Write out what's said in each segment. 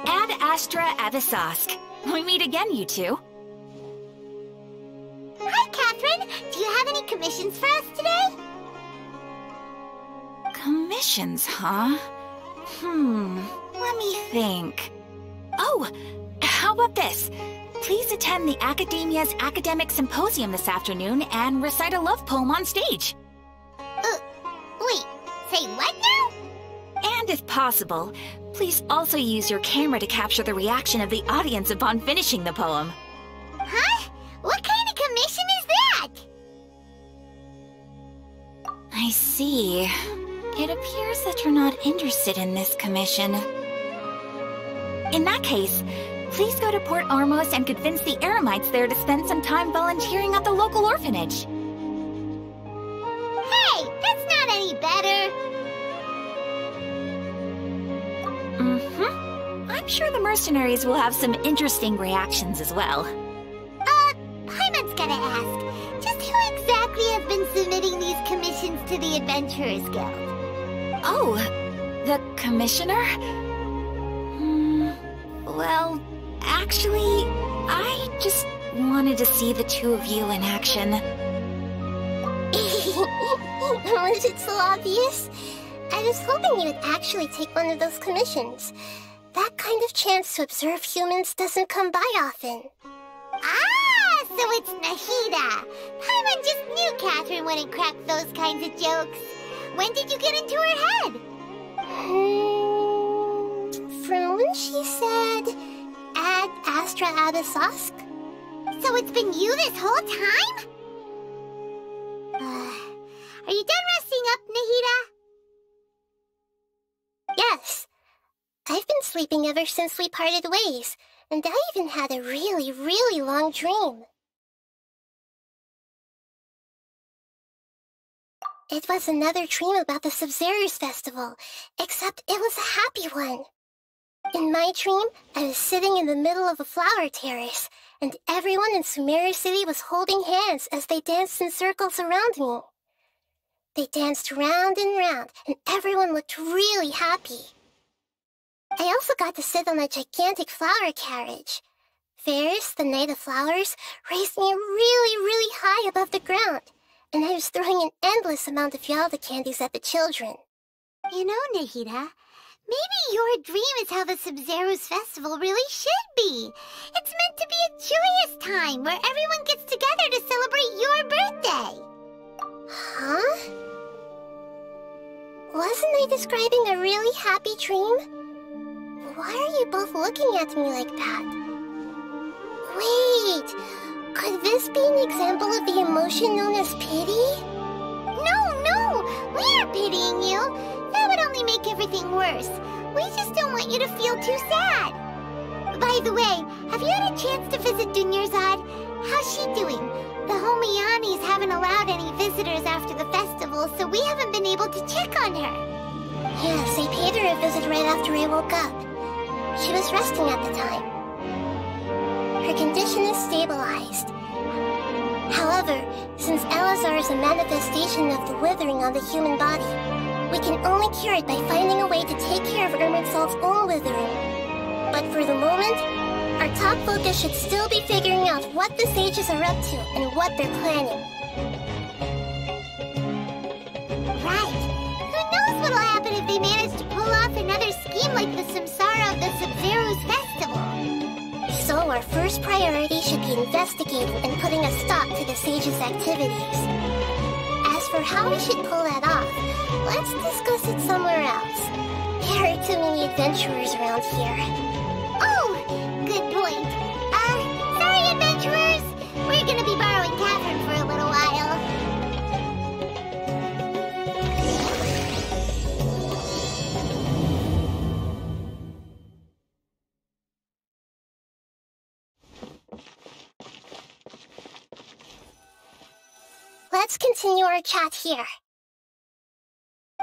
Ad Astra Avisask. We meet again, you two. Hi, Katheryne. Do you have any commissions for us today? Commissions, huh? Let me think. Oh, how about this? Please attend the Academia's Academic Symposium this afternoon and recite a love poem on stage. Wait, say what now? And if possible, please also use your camera to capture the reaction of the audience upon finishing the poem. Huh? What kind of commission is that? I see. It appears that you're not interested in this commission. In that case, please go to Port Ormos and convince the Eremites there to spend some time volunteering at the local orphanage. Hey, that's not any better. I'm sure the mercenaries will have some interesting reactions as well. Paimon's gotta ask, just who exactly has been submitting these commissions to the Adventurers Guild? Oh, the commissioner? Well, actually, I just wanted to see the two of you in action. Was it so obvious? I was hoping you would actually take one of those commissions. That kind of chance to observe humans doesn't come by often. Ah, so it's Nahida. Paimon just knew Katheryne wouldn't crack those kinds of jokes. When did you get into her head? From when she said, Ad Astra Abisask? So it's been you this whole time? Are you done resting up, Nahida? Yes. I've been sleeping ever since we parted ways, and I even had a really, really long dream. It was another dream about the Sub-Zerus Festival, except it was a happy one. In my dream, I was sitting in the middle of a flower terrace, and everyone in Sumeru City was holding hands as they danced in circles around me. They danced round and round, and everyone looked really happy. I also got to sit on a gigantic flower carriage. Ferris, the Knight of Flowers, raised me really, really high above the ground, and I was throwing an endless amount of Yalda candies at the children. You know, Nahida, maybe your dream is how the Sub-Zerus Festival really should be. It's meant to be a joyous time where everyone gets together to celebrate your birthday. Huh? Wasn't I describing a really happy dream? Why are you both looking at me like that? Wait, could this be an example of the emotion known as pity? No, we aren't pitying you. That would only make everything worse. We just don't want you to feel too sad. By the way, have you had a chance to visit Dunyarzad? How's she doing? The Homianis haven't allowed any visitors after the festival, so we haven't been able to check on her. Yes, I paid her a visit right after I woke up. She was resting at the time. Her condition is stabilized. However, since Elazar is a manifestation of the withering on the human body, we can only cure it by finding a way to take care of Irminsol's own withering. But for the moment, our top focus should still be figuring out what the sages are up to and what they're planning. Right. Who knows what'll happen if they manage to pull off another scheme like the Samsara of the Sub-Zerus Festival. So our first priority should be investigating and putting a stop to the sages' activities. As for how we should pull that off, let's discuss it somewhere else. There are too many adventurers around here. Oh, good point. Sorry, adventurers. We're gonna be borrowing Katheryne for a little while. Let's continue our chat here.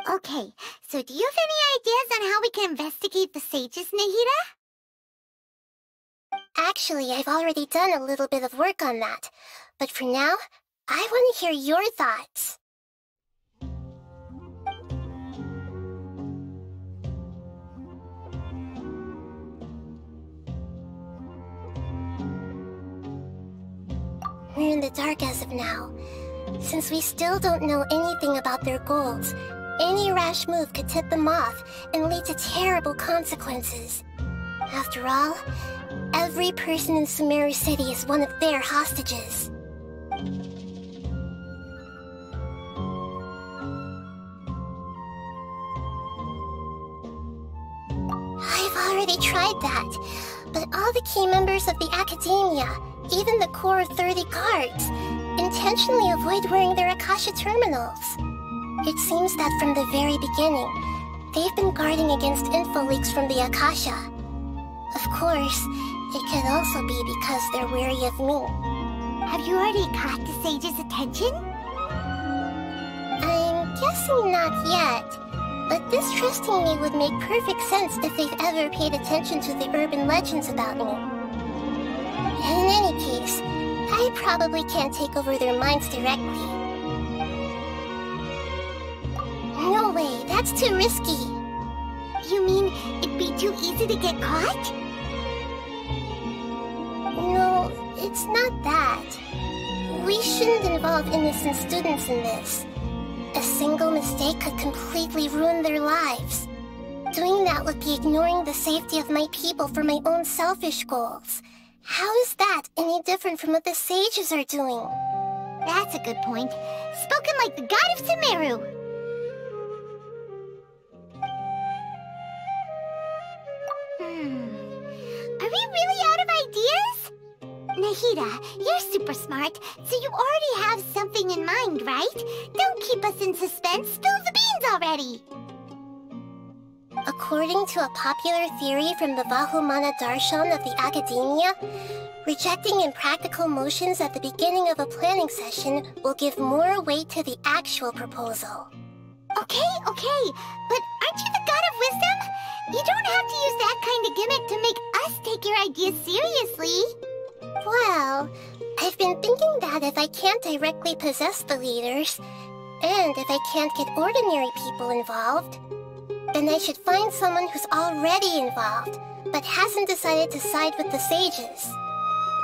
Okay, so do you have any ideas on how we can investigate the sages, Nahida? Actually, I've already done a little bit of work on that. But for now, I want to hear your thoughts. We're in the dark as of now. Since we still don't know anything about their goals, any rash move could tip them off and lead to terrible consequences. After all, every person in Sumeru City is one of their hostages. I've already tried that, but all the key members of the Academia, even the core of 30 guards, intentionally avoid wearing their Akasha terminals. It seems that from the very beginning, they've been guarding against info leaks from the Akasha. Of course, it could also be because they're wary of me. Have you already caught the sage's attention? I'm guessing not yet, but distrusting me would make perfect sense if they've ever paid attention to the urban legends about me. In any case, I probably can't take over their minds directly. No way, that's too risky. You mean it'd be too easy to get caught? No, it's not that. We shouldn't involve innocent students in this. A single mistake could completely ruin their lives. Doing that would be ignoring the safety of my people for my own selfish goals. How is that any different from what the sages are doing? That's a good point. Spoken like the god of Sumeru. Are we really out of ideas? Nahida, you're super smart, so you already have something in mind, right? Don't keep us in suspense. Spill the beans already. According to a popular theory from the Vahumana Darshan of the Academia, rejecting impractical motions at the beginning of a planning session will give more weight to the actual proposal. Okay, but aren't you the god of wisdom? You don't have to use that kind of gimmick to make us take your ideas seriously. Well, I've been thinking that if I can't directly possess the leaders, and if I can't get ordinary people involved, then I should find someone who's already involved, but hasn't decided to side with the sages.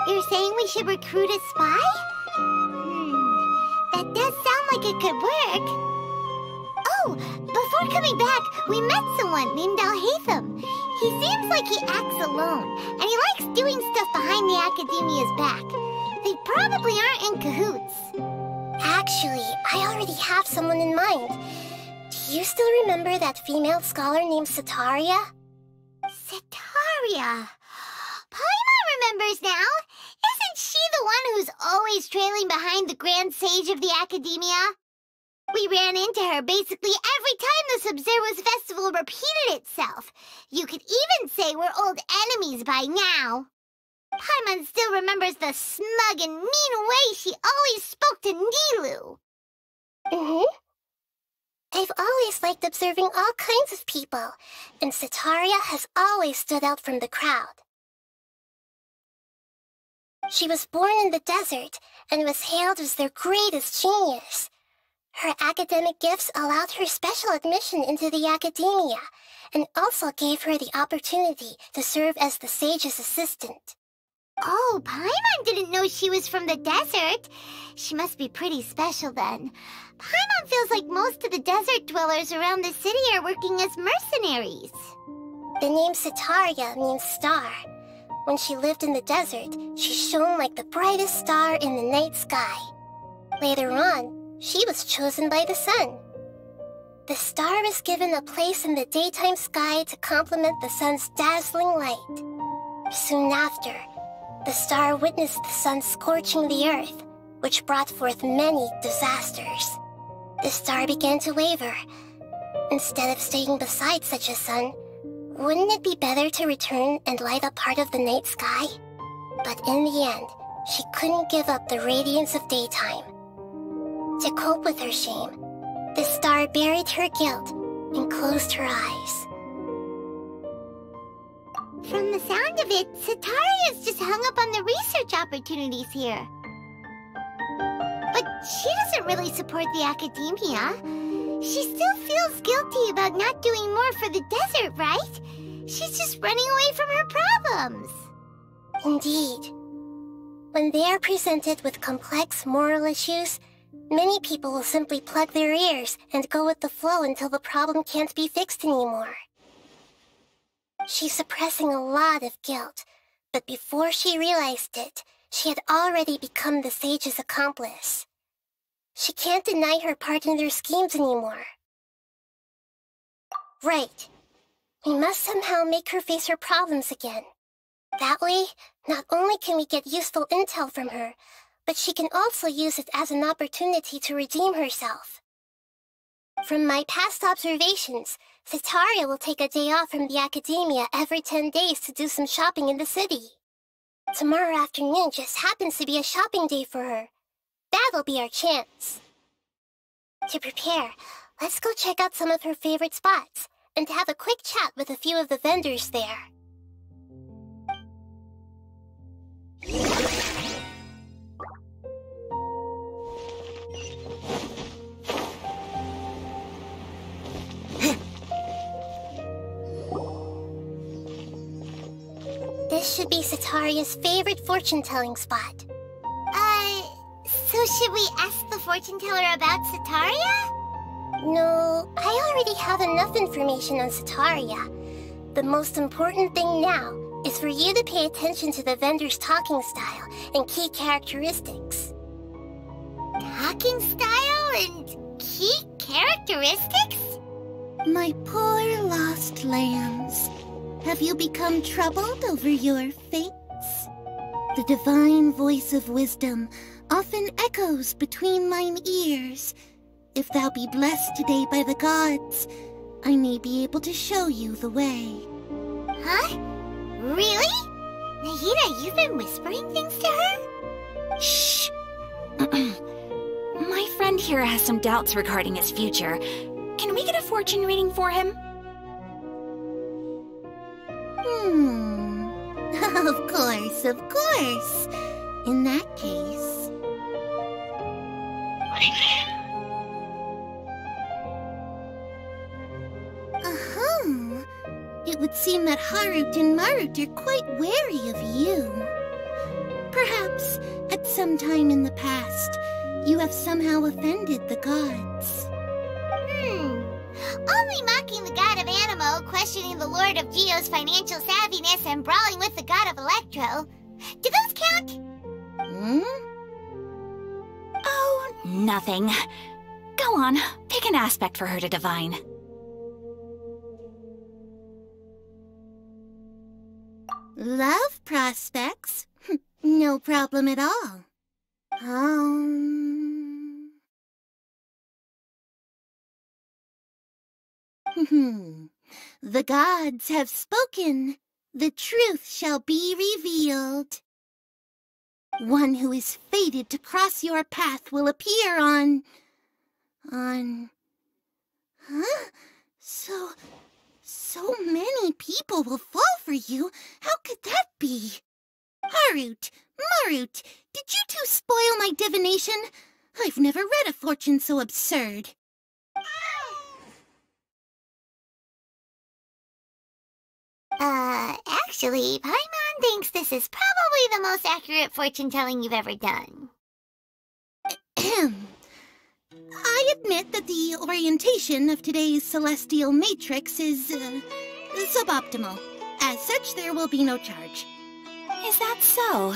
You're saying we should recruit a spy? That does sound like it could work. Oh, before coming back, we met someone named Alhaitham. He seems like he acts alone, and he likes doing stuff behind the Academia's back. They probably aren't in cahoots. Actually, I already have someone in mind. Do you still remember that female scholar named Setaria? Setaria. Paimon remembers now. Isn't she the one who's always trailing behind the Grand Sage of the Academia? We ran into her basically every time the Sub-Zero's festival repeated itself. You could even say we're old enemies by now. Paimon still remembers the smug and mean way she always spoke to Nilou. I've always liked observing all kinds of people, and Setaria has always stood out from the crowd. She was born in the desert and was hailed as their greatest genius. Her academic gifts allowed her special admission into the Academia, and also gave her the opportunity to serve as the sage's assistant. Oh, Paimon didn't know she was from the desert. She must be pretty special then. Paimon feels like most of the desert dwellers around the city are working as mercenaries. The name Setaria means star. When she lived in the desert, she shone like the brightest star in the night sky. Later on, she was chosen by the sun. The star was given a place in the daytime sky to complement the sun's dazzling light. Soon after, the star witnessed the sun scorching the earth, which brought forth many disasters. The star began to waver. Instead of staying beside such a sun, wouldn't it be better to return and light up part of the night sky? But in the end, she couldn't give up the radiance of daytime. To cope with her shame, the star buried her guilt and closed her eyes. From the sound of it, Setaria's just hung up on the research opportunities here. But she doesn't really support the Academia. She still feels guilty about not doing more for the desert, right? She's just running away from her problems. Indeed. When they are presented with complex moral issues, many people will simply plug their ears and go with the flow until the problem can't be fixed anymore. She's suppressing a lot of guilt, but before she realized it, she had already become the sage's accomplice. She can't deny her part in their schemes anymore. Right. We must somehow make her face her problems again. That way, not only can we get useful intel from her, but she can also use it as an opportunity to redeem herself. From my past observations, Setaria will take a day off from the academia every 10 days to do some shopping in the city. Tomorrow afternoon just happens to be a shopping day for her. That'll be our chance. To prepare, let's go check out some of her favorite spots and have a quick chat with a few of the vendors there. This should be Setaria's favorite fortune-telling spot. So should we ask the fortune teller about Setaria? No, I already have enough information on Setaria. The most important thing now is for you to pay attention to the vendor's talking style and key characteristics. Talking style and key characteristics? My poor lost lambs, have you become troubled over your fates? The divine voice of wisdom often echoes between mine ears. If thou be blessed today by the gods, I may be able to show you the way. Huh? Really? Nahida, you've been whispering things to her? Shh! My friend here has some doubts regarding his future. Can we get a fortune reading for him? Of course, of course. In that case... It would seem that Harut and Marut are quite wary of you. Perhaps, at some time in the past, you have somehow offended the gods. Only mocking the god of Animo, questioning the lord of Geo's financial savviness, and brawling with the god of Electro. Do those count? Oh, nothing. Go on, pick an aspect for her to divine. Love prospects? No problem at all. The gods have spoken. The truth shall be revealed. One who is fated to cross your path will appear on... Huh? So many people will fall for you. How could that be? Harut, Marut, did you two spoil my divination? I've never read a fortune so absurd. Actually, Paimon thinks this is probably the most accurate fortune-telling you've ever done. I admit that the orientation of today's celestial matrix is, suboptimal. As such, there will be no charge. Is that so?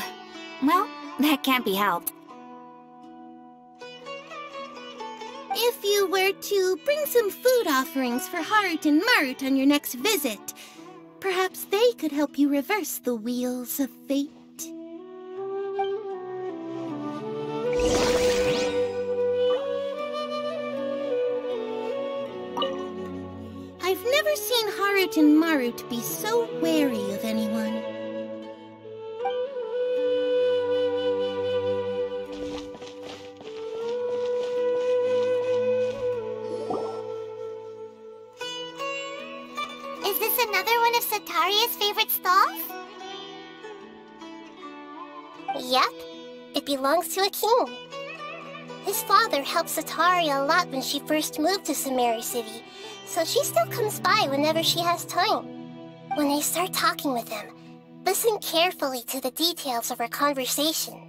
Well, that can't be helped. If you were to bring some food offerings for Harut and Marut on your next visit, perhaps they could help you reverse the wheels of fate. I've never seen Harut and Marut be so wary of anyone. Is this another one of Setaria's favorite stalls? Yep, it belongs to a king. His father helped Setaria a lot when she first moved to Samari City, so she still comes by whenever she has time. When I start talking with him, Listen carefully to the details of our conversation.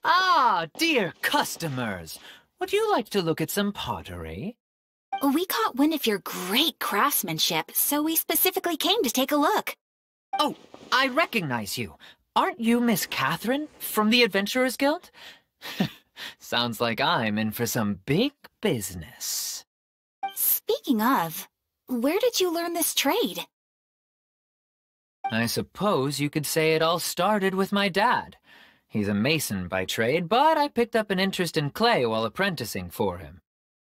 Ah, dear customers! Would you like to look at some pottery? We caught wind of your great craftsmanship, so we specifically came to take a look. Oh, I recognize you. Aren't you Miss Katheryne from the Adventurers Guild? Sounds like I'm in for some big business. Speaking of, where did you learn this trade? I suppose you could say it all started with my dad. He's a mason by trade, but I picked up an interest in clay while apprenticing for him.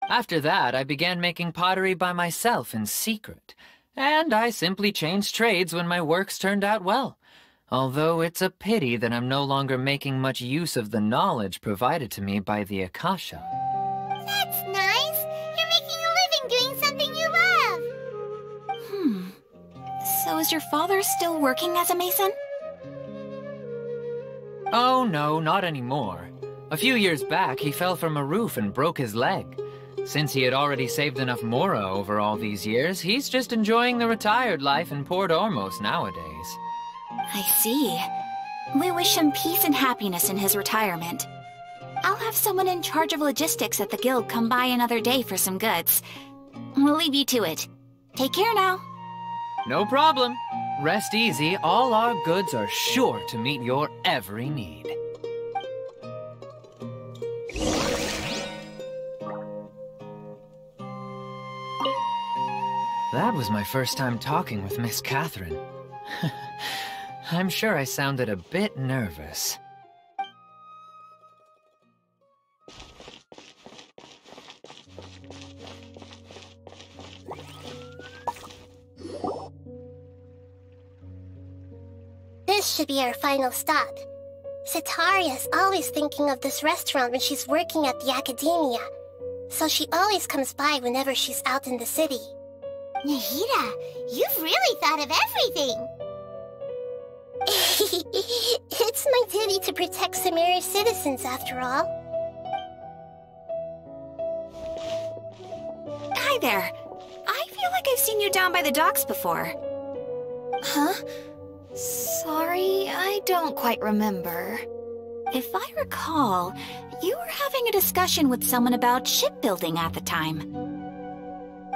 After that, I began making pottery by myself in secret, and I simply changed trades when my works turned out well. Although it's a pity that I'm no longer making much use of the knowledge provided to me by the Akasha. That's nice. You're making a living doing something you love. So is your father still working as a mason? Oh no, not anymore. A few years back, he fell from a roof and broke his leg. Since he had already saved enough mora over all these years, he's just enjoying the retired life in Port Ormos nowadays. I see. We wish him peace and happiness in his retirement. I'll have someone in charge of logistics at the guild come by another day for some goods. We'll leave you to it. Take care now. No problem. Rest easy, all our goods are sure to meet your every need. That was my first time talking with Miss Katheryne. I'm sure I sounded a bit nervous. This should be our final stop. Setaria's always thinking of this restaurant when she's working at the academia, so she always comes by whenever she's out in the city. Nahida, you've really thought of everything. It's my duty to protect Samaria's citizens, after all. Hi there. I feel like I've seen you down by the docks before. Huh? Sorry, I don't quite remember. If I recall, you were having a discussion with someone about shipbuilding at the time.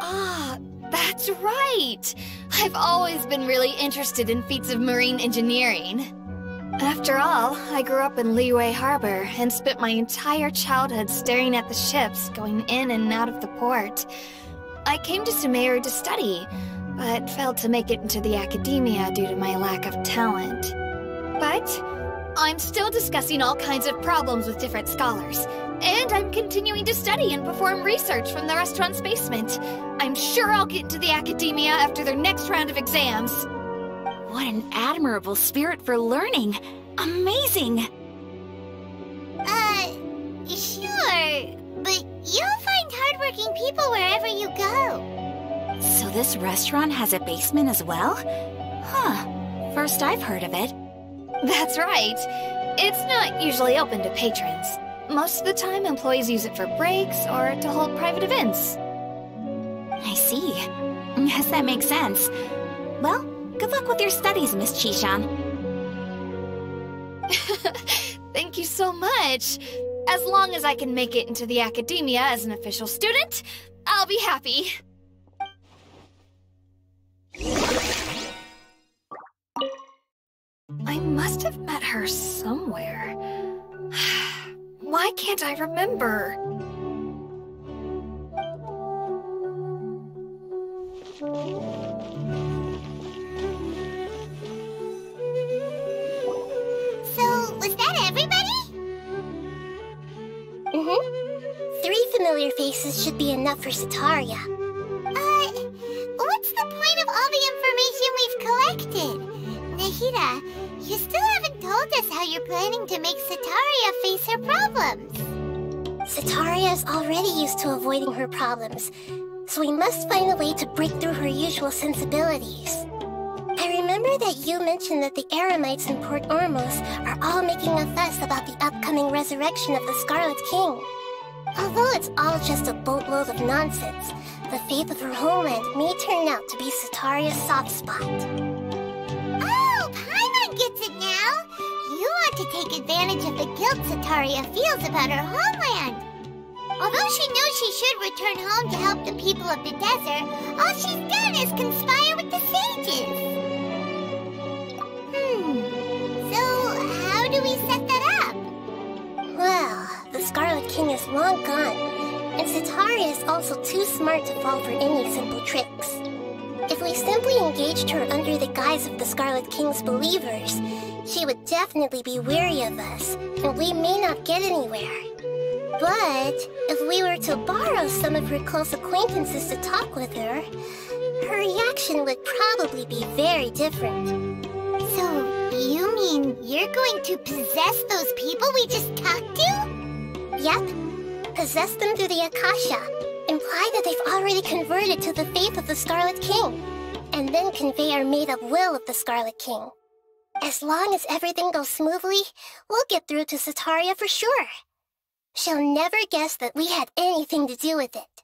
Ah, that's right! I've always been really interested in feats of marine engineering. After all, I grew up in Liyue Harbor and spent my entire childhood staring at the ships going in and out of the port. I came to Sumeru to study, but failed to make it into the academia due to my lack of talent. But I'm still discussing all kinds of problems with different scholars, and I'm continuing to study and perform research from the restaurant's basement. I'm sure I'll get into the academia after their next round of exams. What an admirable spirit for learning! Amazing! Sure, but you'll find hardworking people wherever you go. So this restaurant has a basement as well? Huh. First I've heard of it. That's right. It's not usually open to patrons. Most of the time, employees use it for breaks or to hold private events. I see. Yes, that makes sense. Well, good luck with your studies, Miss Chishan. Thank you so much. As long as I can make it into the academia as an official student, I'll be happy. I must have met her somewhere. Why can't I remember? So, was that everybody? Mm-hmm. 3 familiar faces should be enough for Setaria. What's the point of all the information we've collected? Nahida, you still haven't told us how you're planning to make Setaria face her problems. Setaria is already used to avoiding her problems, so we must find a way to break through her usual sensibilities. I remember that you mentioned that the Eremites in Port Ormos are all making a fuss about the upcoming resurrection of the Scarlet King. Although it's all just a boatload of nonsense, the fate of her homeland may turn out to be Sataria's soft spot. Oh, Paimon gets it now! You want to take advantage of the guilt Sataria feels about her homeland. Although she knows she should return home to help the people of the desert, all she's done is conspire with the sages. So how do we set that up? Well, the Scarlet King is long gone, and Sataria is also too smart to fall for any simple tricks. If we simply engaged her under the guise of the Scarlet King's believers, she would definitely be wary of us, and we may not get anywhere. But if we were to borrow some of her close acquaintances to talk with her, her reaction would probably be very different. So, you mean you're going to possess those people we just talked to? Yep. Possess them through the Akasha. Imply that they've already converted to the faith of the Scarlet King. And then convey our made-up will of the Scarlet King. As long as everything goes smoothly, we'll get through to Sataria for sure. She'll never guess that we had anything to do with it.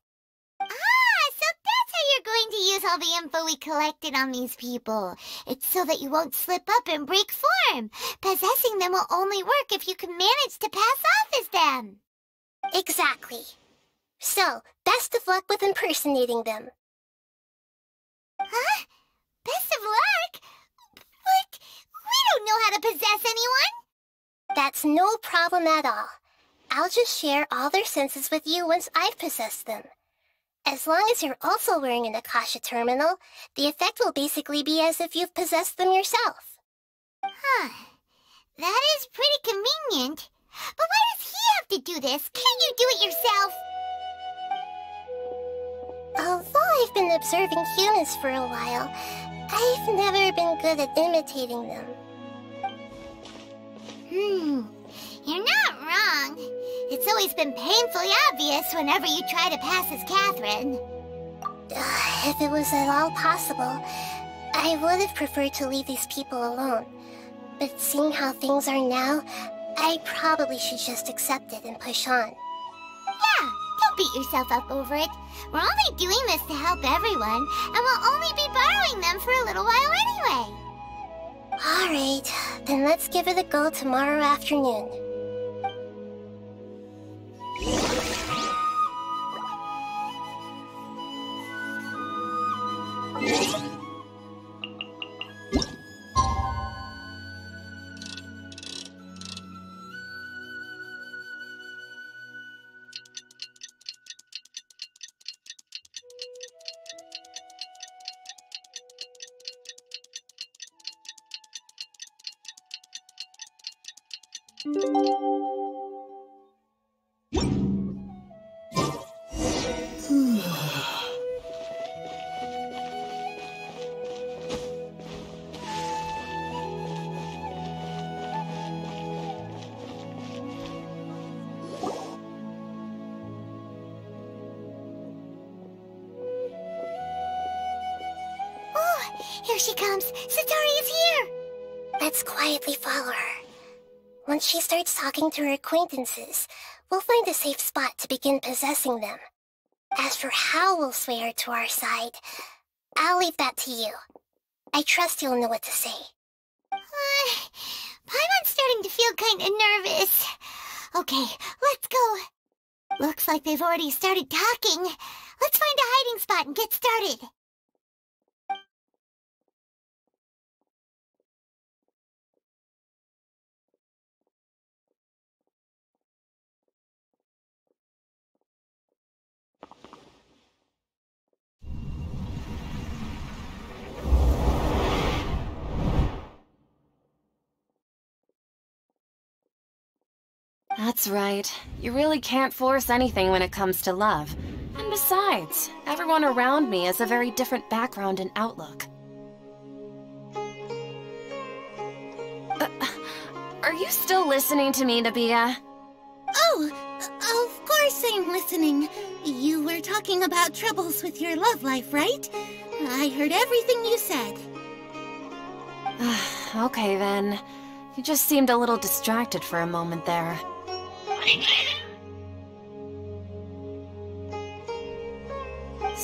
Ah, so that's how you're going to use all the info we collected on these people. It's so that you won't slip up and break form. Possessing them will only work if you can manage to pass off as them. Exactly. So, best of luck with impersonating them. Huh? Best of luck? But we don't know how to possess anyone. That's no problem at all. I'll just share all their senses with you once I've possessed them. As long as you're also wearing an Akasha terminal, the effect will basically be as if you've possessed them yourself. Huh. That is pretty convenient. But why does he have to do this? Can't you do it yourself? Although I've been observing humans for a while, I've never been good at imitating them. You're not wrong. It's always been painfully obvious whenever you try to pass as Katheryne. If it was at all possible, I would have preferred to leave these people alone. But seeing how things are now, I probably should just accept it and push on. Yeah, don't beat yourself up over it. We're only doing this to help everyone, and we'll only be borrowing them for a little while anyway. Alright, then let's give it a go tomorrow afternoon. Here she comes! Sataria's here! Let's quietly follow her. Once she starts talking to her acquaintances, we'll find a safe spot to begin possessing them. As for how we'll sway her to our side, I'll leave that to you. I trust you'll know what to say. Paimon's starting to feel kinda nervous. Okay, let's go. Looks like they've already started talking. Let's find a hiding spot and get started. That's right. You really can't force anything when it comes to love. And besides, everyone around me has a very different background and outlook. Are you still listening to me, Nabiya? Oh, of course I'm listening. You were talking about troubles with your love life, right? I heard everything you said. Okay then. You just seemed a little distracted for a moment there.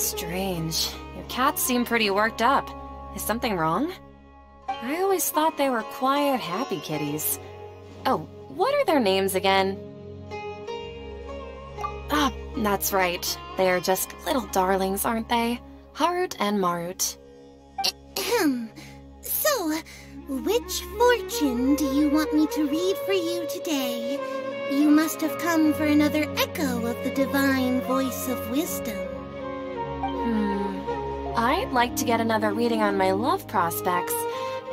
strange. Your cats seem pretty worked up. Is something wrong? I always thought they were quiet, happy kitties. Oh, what are their names again? Ah, that's right. They're just little darlings, aren't they? Harut and Marut. Ahem. So, which fortune do you want me to read for you today? You must have come for another echo of the divine voice of wisdom. I'd like to get another reading on my love prospects,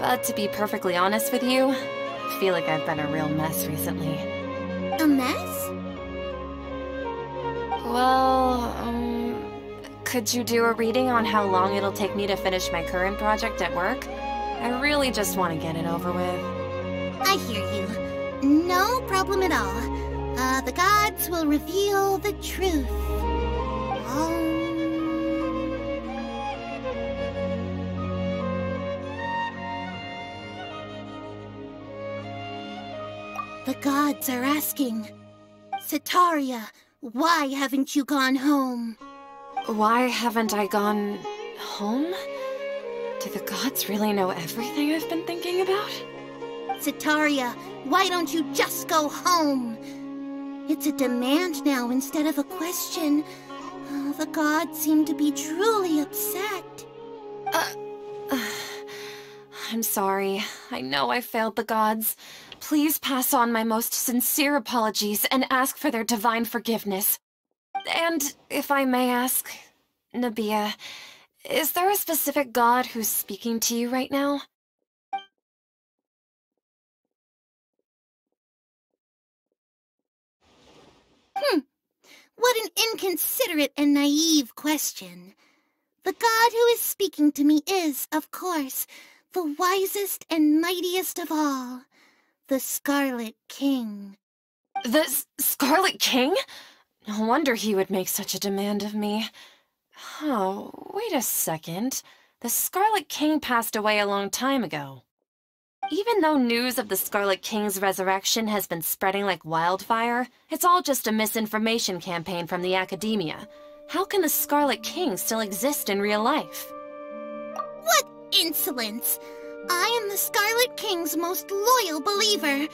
but to be perfectly honest with you, I feel like I've been a real mess recently. A mess? Well, could you do a reading on how long it'll take me to finish my current project at work? I really just want to get it over with. I hear you. No problem at all. The gods will reveal the truth. The gods are asking, Setaria, why haven't you gone home? Why haven't I gone home? Do the gods really know everything I've been thinking about? Setaria, why don't you just go home? It's a demand now instead of a question. The gods seem to be truly upset. I'm sorry. I know I failed the gods. Please pass on my most sincere apologies and ask for their divine forgiveness. And if I may ask, Nabia, is there a specific god who's speaking to you right now? What an inconsiderate and naive question. The god who is speaking to me is, of course, the wisest and mightiest of all, the Scarlet King. The Scarlet King? No wonder he would make such a demand of me. Oh, wait a second. The Scarlet King passed away a long time ago. Even though news of the Scarlet King's resurrection has been spreading like wildfire, it's all just a misinformation campaign from the academia. How can the Scarlet King still exist in real life? What insolence! I am the Scarlet King's most loyal believer.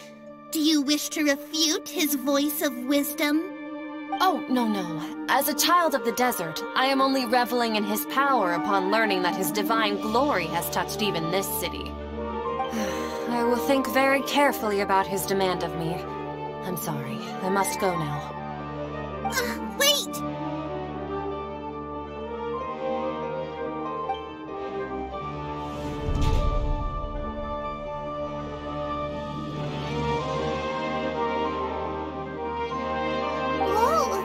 Do you wish to refute his voice of wisdom? Oh, no. As a child of the desert, I am only reveling in his power upon learning that his divine glory has touched even this city. I will think very carefully about his demand of me. I'm sorry. I must go now. Wait! Whoa!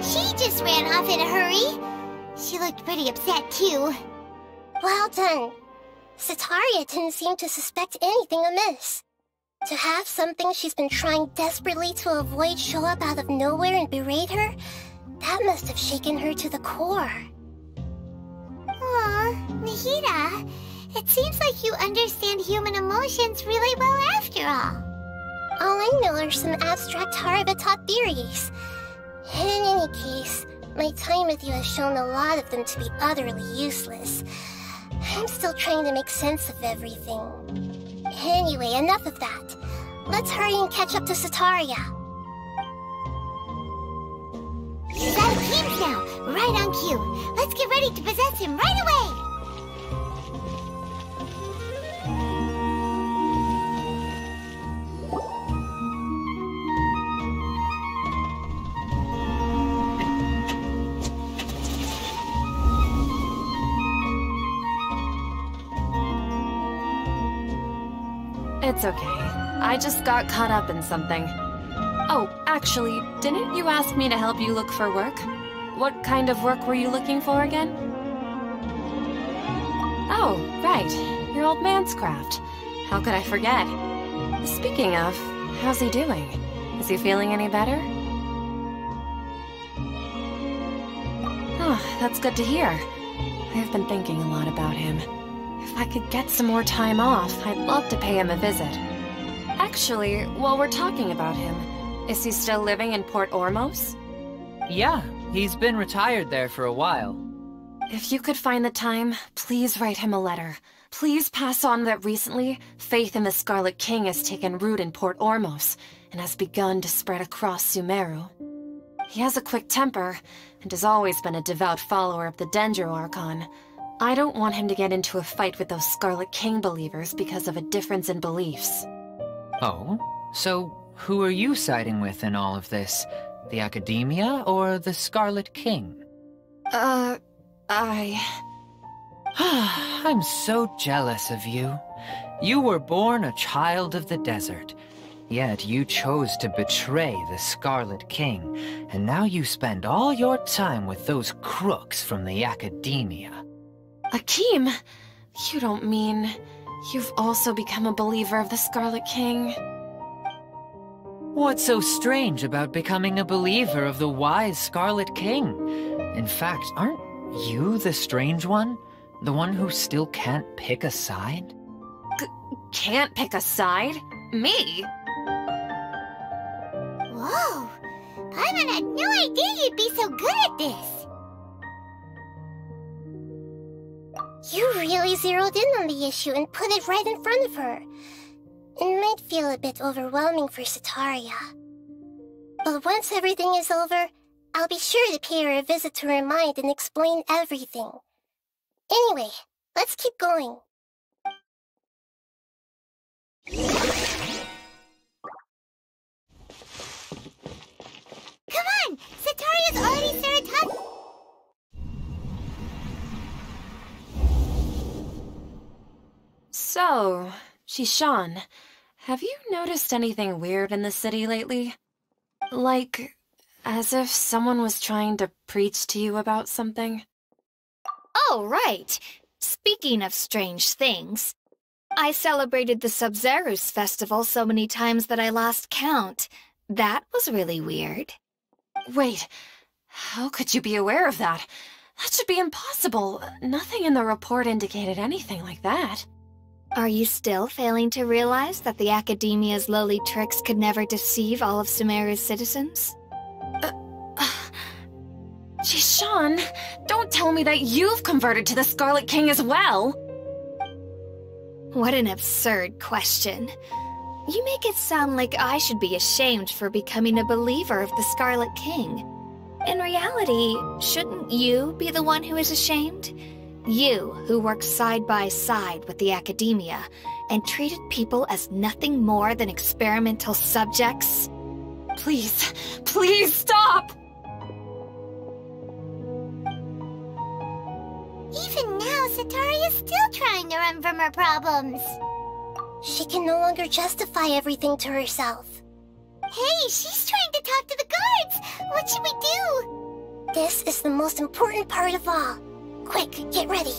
She just ran off in a hurry. She looked pretty upset, too. Well done. Setaria didn't seem to suspect anything amiss. To have something she's been trying desperately to avoid show up out of nowhere and berate her, that must have shaken her to the core. Aw, Nahida, it seems like you understand human emotions really well after all. All I know are some abstract Harava-taught theories. In any case, my time with you has shown a lot of them to be utterly useless. I'm still trying to make sense of everything. Anyway, enough of that. Let's hurry and catch up to Setaria. He's out of games now, right on cue. Let's get ready to possess him right away! It's okay. I just got caught up in something. Oh, actually, didn't you ask me to help you look for work? What kind of work were you looking for again? Oh, right. Your old man's craft. How could I forget? Speaking of, how's he doing? Is he feeling any better? Oh, that's good to hear. I've been thinking a lot about him. If I could get some more time off, I'd love to pay him a visit. Actually, while we're talking about him, is he still living in Port Ormos? Yeah, he's been retired there for a while. If you could find the time, please write him a letter. Please pass on that recently, faith in the Scarlet King has taken root in Port Ormos and has begun to spread across Sumeru. He has a quick temper and has always been a devout follower of the Dendro Archon. I don't want him to get into a fight with those Scarlet King believers because of a difference in beliefs. Oh? So who are you siding with in all of this? The Academia or the Scarlet King? I'm so jealous of you. You were born a child of the desert, yet you chose to betray the Scarlet King, and now you spend all your time with those crooks from the Academia. Akeem, you don't mean you've also become a believer of the Scarlet King? What's so strange about becoming a believer of the wise Scarlet King? In fact, aren't you the strange one? The one who still can't pick a side? Can't pick a side? Me? Whoa! Paimon had no idea you'd be so good at this! You really zeroed in on the issue and put it right in front of her. It might feel a bit overwhelming for Setaria. But once everything is over, I'll be sure to pay her a visit to her mind and explain everything. Anyway, let's keep going. Come on! Setaria's already started talking! So, Shishan, have you noticed anything weird in the city lately? Like, as if someone was trying to preach to you about something? Oh, right. Speaking of strange things, I celebrated the Sub-Zerus festival so many times that I lost count. That was really weird. Wait, how could you be aware of that? That should be impossible. Nothing in the report indicated anything like that. Are you still failing to realize that the Academia's lowly tricks could never deceive all of Sumeru's citizens? Jishan, don't tell me that you've converted to the Scarlet King as well! What an absurd question. You make it sound like I should be ashamed for becoming a believer of the Scarlet King. In reality, shouldn't you be the one who is ashamed? You, who worked side by side with the Academia and treated people as nothing more than experimental subjects? Please, please stop! Even now, Setaria's still trying to run from her problems. She can no longer justify everything to herself. Hey, she's trying to talk to the guards! What should we do? This is the most important part of all. Quick, get ready.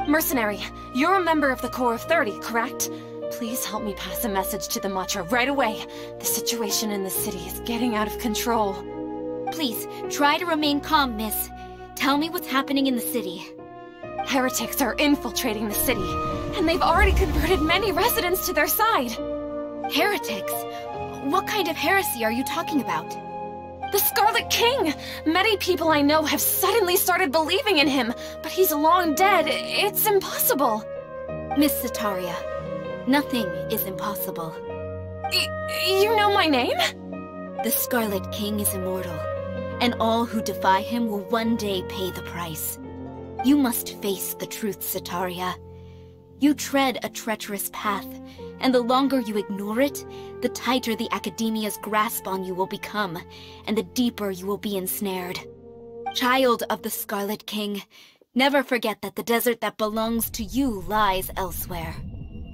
Mercenary, you're a member of the Corps of 30, correct? Please help me pass a message to the Matcha right away. The situation in the city is getting out of control. Please, try to remain calm, miss. Tell me what's happening in the city. Heretics are infiltrating the city, and they've already converted many residents to their side. Heretics? What kind of heresy are you talking about? The Scarlet King! Many people I know have suddenly started believing in him, but he's long dead. It's impossible. Miss Setaria, nothing is impossible. You know my name? The Scarlet King is immortal, and all who defy him will one day pay the price. You must face the truth, Setaria. You tread a treacherous path, and the longer you ignore it, the tighter the Academia's grasp on you will become, and the deeper you will be ensnared. Child of the Scarlet King, never forget that the desert that belongs to you lies elsewhere.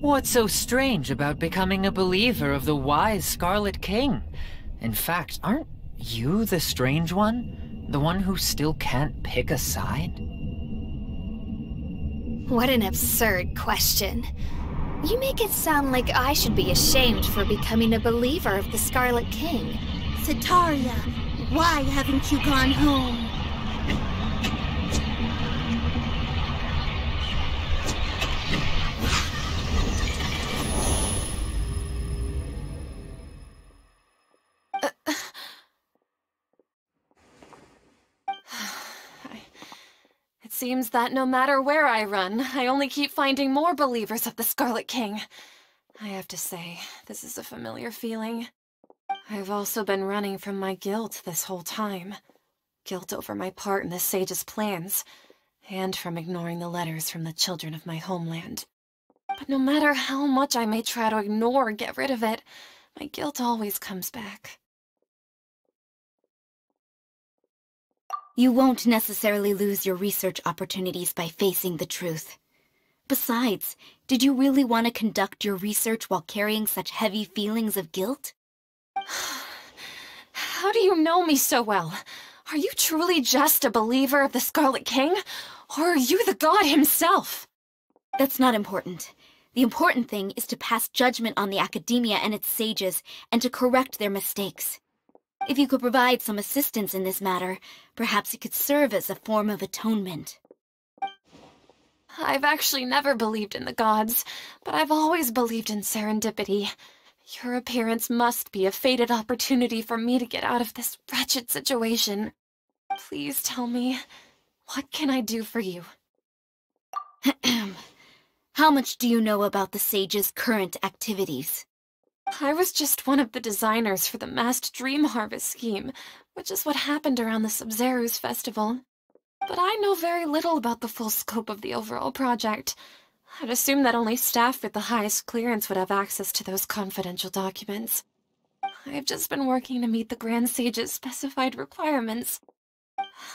What's so strange about becoming a believer of the wise Scarlet King? In fact, aren't you the strange one? The one who still can't pick a side? What an absurd question. You make it sound like I should be ashamed for becoming a believer of the Scarlet King. Setaria, why haven't you gone home? seems that no matter where I run, I only keep finding more believers of the Scarlet King. I have to say, this is a familiar feeling. I've also been running from my guilt this whole time. Guilt over my part in the Sage's plans, and from ignoring the letters from the children of my homeland. But no matter how much I may try to ignore or get rid of it, my guilt always comes back. You won't necessarily lose your research opportunities by facing the truth. Besides, did you really want to conduct your research while carrying such heavy feelings of guilt? How do you know me so well? Are you truly just a believer of the Scarlet King? Or are you the god himself? That's not important. The important thing is to pass judgment on the academia and its sages, and to correct their mistakes. If you could provide some assistance in this matter, perhaps it could serve as a form of atonement. I've actually never believed in the gods, but I've always believed in serendipity. Your appearance must be a fated opportunity for me to get out of this wretched situation. Please tell me, what can I do for you? How much do you know about the sage's current activities? I was just one of the designers for the masked dream harvest scheme, which is what happened around the Sub-Zeru's festival. But I know very little about the full scope of the overall project. I'd assume that only staff with the highest clearance would have access to those confidential documents. I've just been working to meet the Grand Sage's specified requirements.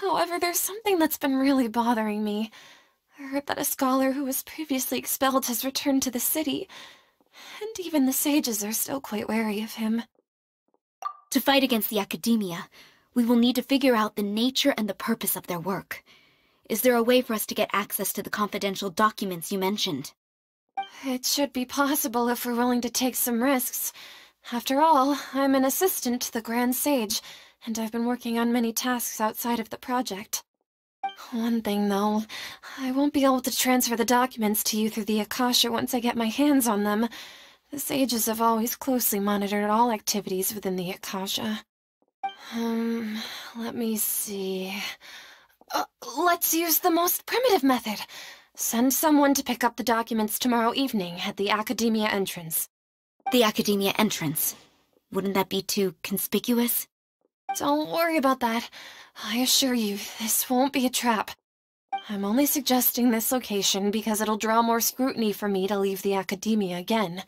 However, there's something that's been really bothering me. I heard that a scholar who was previously expelled has returned to the city, and even the sages are still quite wary of him. To fight against the academia, we will need to figure out the nature and the purpose of their work. Is there a way for us to get access to the confidential documents you mentioned? It should be possible if we're willing to take some risks. After all, I'm an assistant to the Grand Sage, and I've been working on many tasks outside of the project. One thing, though, I won't be able to transfer the documents to you through the Akasha once I get my hands on them. The sages have always closely monitored all activities within the Akasha. Let me see... let's use the most primitive method. Send someone to pick up the documents tomorrow evening at the Academia entrance. The Academia entrance? Wouldn't that be too conspicuous? Don't worry about that. I assure you, this won't be a trap. I'm only suggesting this location because it'll draw more scrutiny for me to leave the Academia again.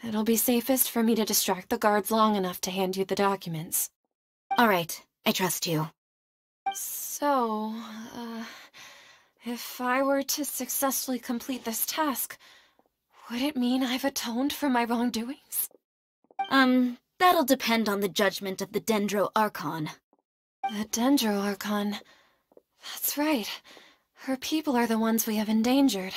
It'll be safest for me to distract the guards long enough to hand you the documents. All right, I trust you. So, if I were to successfully complete this task, would it mean I've atoned for my wrongdoings? That'll depend on the judgment of the Dendro Archon. The Dendro Archon. That's right. Her people are the ones we have endangered.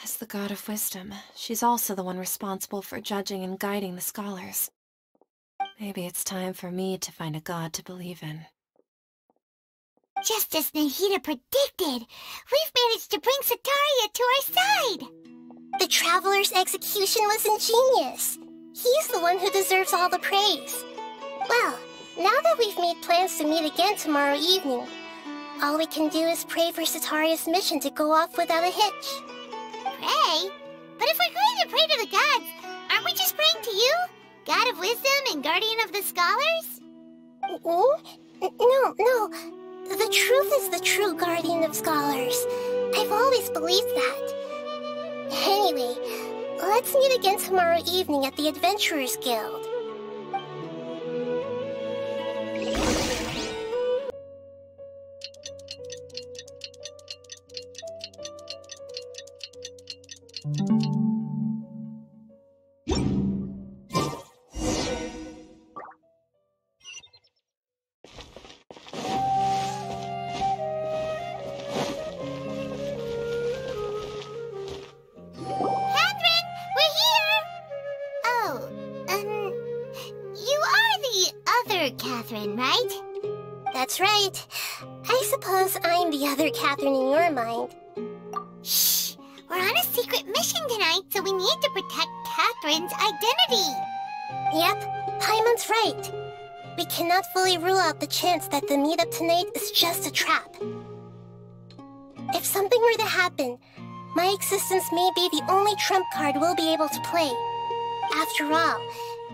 As the God of Wisdom, she's also the one responsible for judging and guiding the scholars. Maybe it's time for me to find a god to believe in. Just as Nahida predicted, we've managed to bring Sataria to our side! The Traveler's execution was ingenious. He's the one who deserves all the praise. Well, now that we've made plans to meet again tomorrow evening, all we can do is pray for Sataria's mission to go off without a hitch. Pray? But if we're going to pray to the gods, aren't we just praying to you? God of Wisdom and Guardian of the Scholars? No. The truth is the true Guardian of Scholars. I've always believed that. Anyway, let's meet again tomorrow evening at the Adventurers Guild. Katheryne, right? That's right. I suppose I'm the other Katheryne in your mind. Shh! We're on a secret mission tonight, so we need to protect Katheryne's identity. Yep, Paimon's right. We cannot fully rule out the chance that the meetup tonight is just a trap. If something were to happen, my existence may be the only trump card we'll be able to play. After all,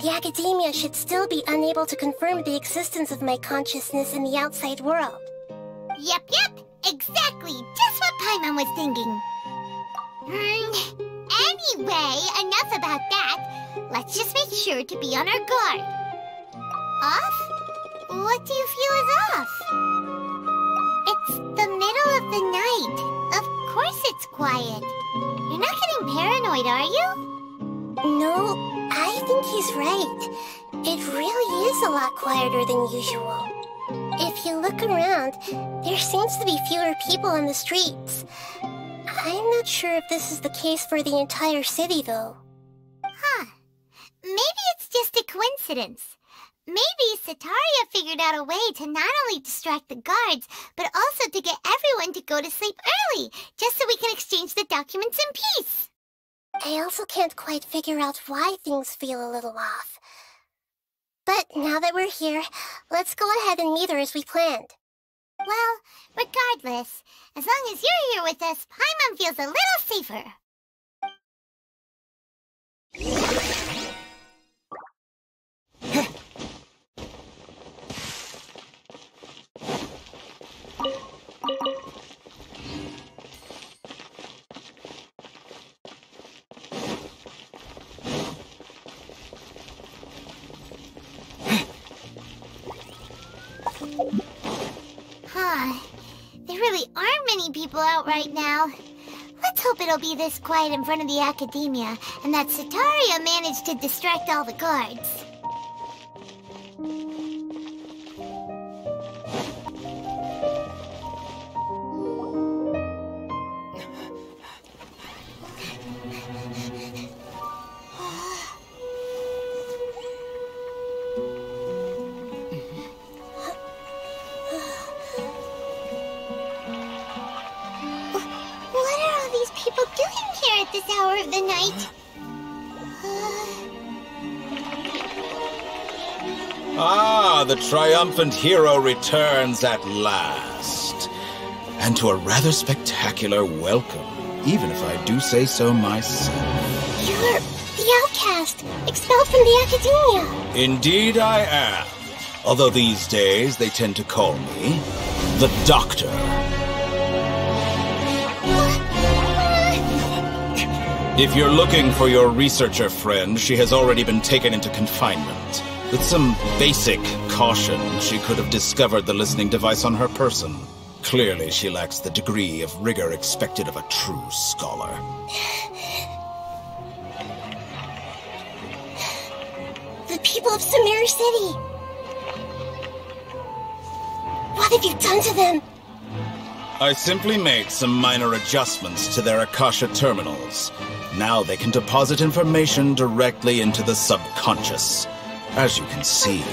the Academia should still be unable to confirm the existence of my consciousness in the outside world. Yep, exactly. Just what Paimon was thinking. Anyway, enough about that. Let's just make sure to be on our guard. Off? What do you feel is off? It's the middle of the night. Of course it's quiet. You're not getting paranoid, are you? No, I think he's right. It really is a lot quieter than usual. If you look around, there seems to be fewer people on the streets. I'm not sure if this is the case for the entire city, though. Huh. Maybe it's just a coincidence. Maybe Setaria figured out a way to not only distract the guards, but also to get everyone to go to sleep early, just so we can exchange the documents in peace. I also can't quite figure out why things feel a little off. But now that we're here, let's go ahead and meet her as we planned. Well, regardless, as long as you're here with us, Paimon feels a little safer. There really aren't many people out right now. Let's hope it'll be this quiet in front of the Academia, and that Setaria managed to distract all the guards. This hour of the night. Ah, the triumphant hero returns at last. And to a rather spectacular welcome, even if I do say so myself. You're the outcast, expelled from the Academia. Indeed I am. Although these days they tend to call me the Doctor. If you're looking for your researcher friend, she has already been taken into confinement. With some basic caution, she could have discovered the listening device on her person. Clearly, she lacks the degree of rigor expected of a true scholar. The people of Sumeru City! What have you done to them? I simply made some minor adjustments to their Akasha terminals. Now they can deposit information directly into the subconscious. As you can see,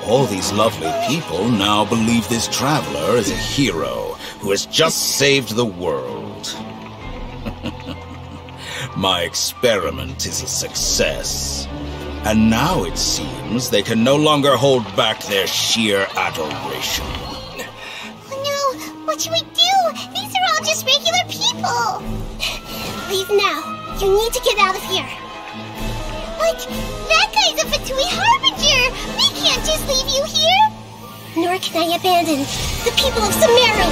all these lovely people now believe this traveler is a hero who has just saved the world. My experiment is a success. And now it seems they can no longer hold back their sheer adoration. Oh no! What should we do? These are all just regular people! Leave now. You need to get out of here. But that guy's a Fatui Harbinger! We can't just leave you here! Nor can I abandon the people of Sumeru!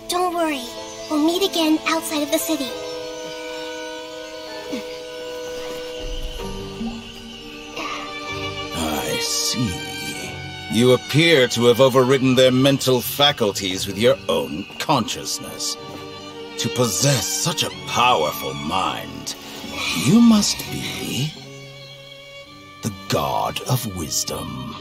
Don't worry. We'll meet again outside of the city. I see. You appear to have overridden their mental faculties with your own consciousness. To possess such a powerful mind, you must be the God of Wisdom.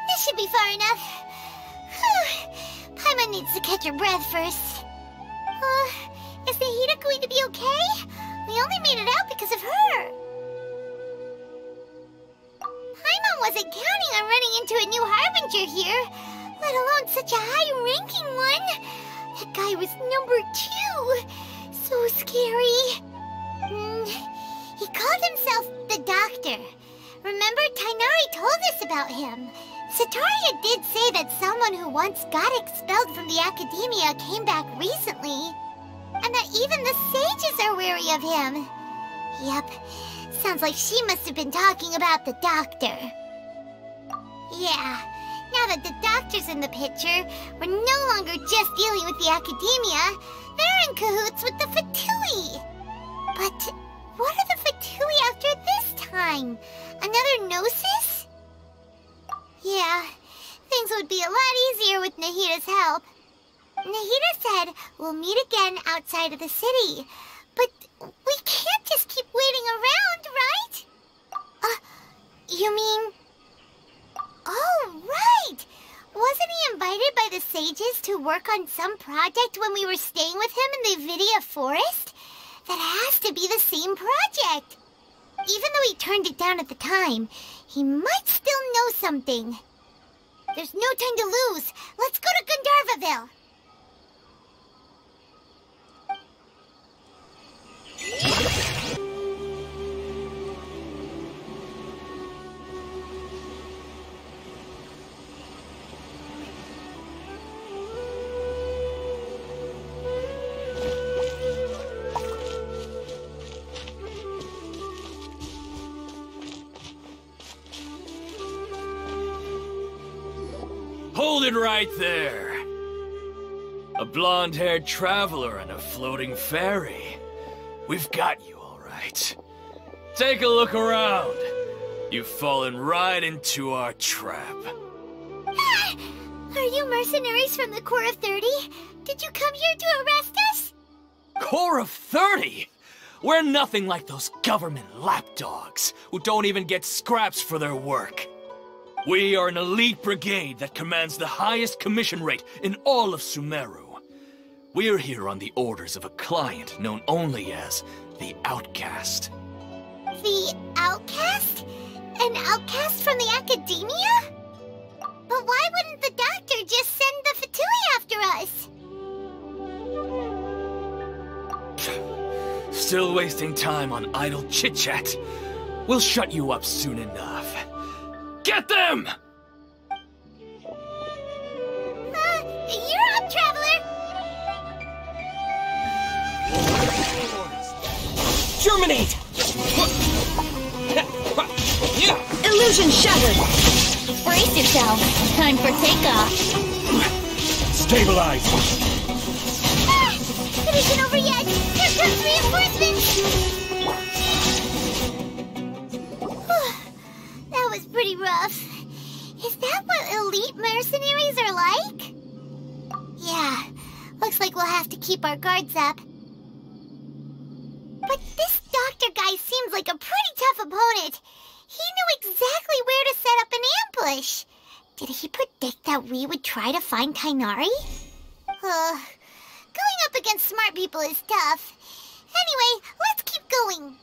This should be far enough. needs to catch her breath first. Is Nahida going to be okay? We only made it out because of her. Paimon wasn't counting on running into a new Harbinger here, let alone such a high-ranking one. That guy was number 2. So scary. He called himself the Doctor. Remember, Tighnari told us about him. Sataria did say that someone who once got expelled from the Academia came back recently. And that even the sages are wary of him. Yep, sounds like she must have been talking about the Doctor. Yeah, now that the Doctor's in the picture, we're no longer just dealing with the Academia. They're in cahoots with the Fatui. But what are the Fatui after this time? Another Gnosis? Yeah, things would be a lot easier with Nahida's help. Nahida said we'll meet again outside of the city. But we can't just keep waiting around, right? You mean... Oh, right! Wasn't he invited by the sages to work on some project when we were staying with him in the Vidia Forest? That has to be the same project. Even though he turned it down at the time, he might still know something. There's no time to lose. Let's go to Gandharvaville. Hold it right there. A blonde-haired traveler and a floating fairy. We've got you, all right. Take a look around. You've fallen right into our trap. Are you mercenaries from the Corps of 30? Did you come here to arrest us? Corps of 30? We're nothing like those government lapdogs who don't even get scraps for their work. We are an elite brigade that commands the highest commission rate in all of Sumeru. We're here on the orders of a client known only as the Outcast. The Outcast? An outcast from the Academia? But why wouldn't the Doctor just send the Fatui after us? Still wasting time on idle chit-chat. We'll shut you up soon enough. Get them! You're up, Traveler! Germinate! Illusion shattered! Brace yourself. Time for takeoff. Stabilize! It isn't over yet! Here comes reinforcements! That was pretty rough. Is that what elite mercenaries are like? Yeah, looks like we'll have to keep our guards up. But this Doctor guy seems like a pretty tough opponent. He knew exactly where to set up an ambush. Did he predict that we would try to find Tighnari? Going up against smart people is tough. Anyway, let's keep going.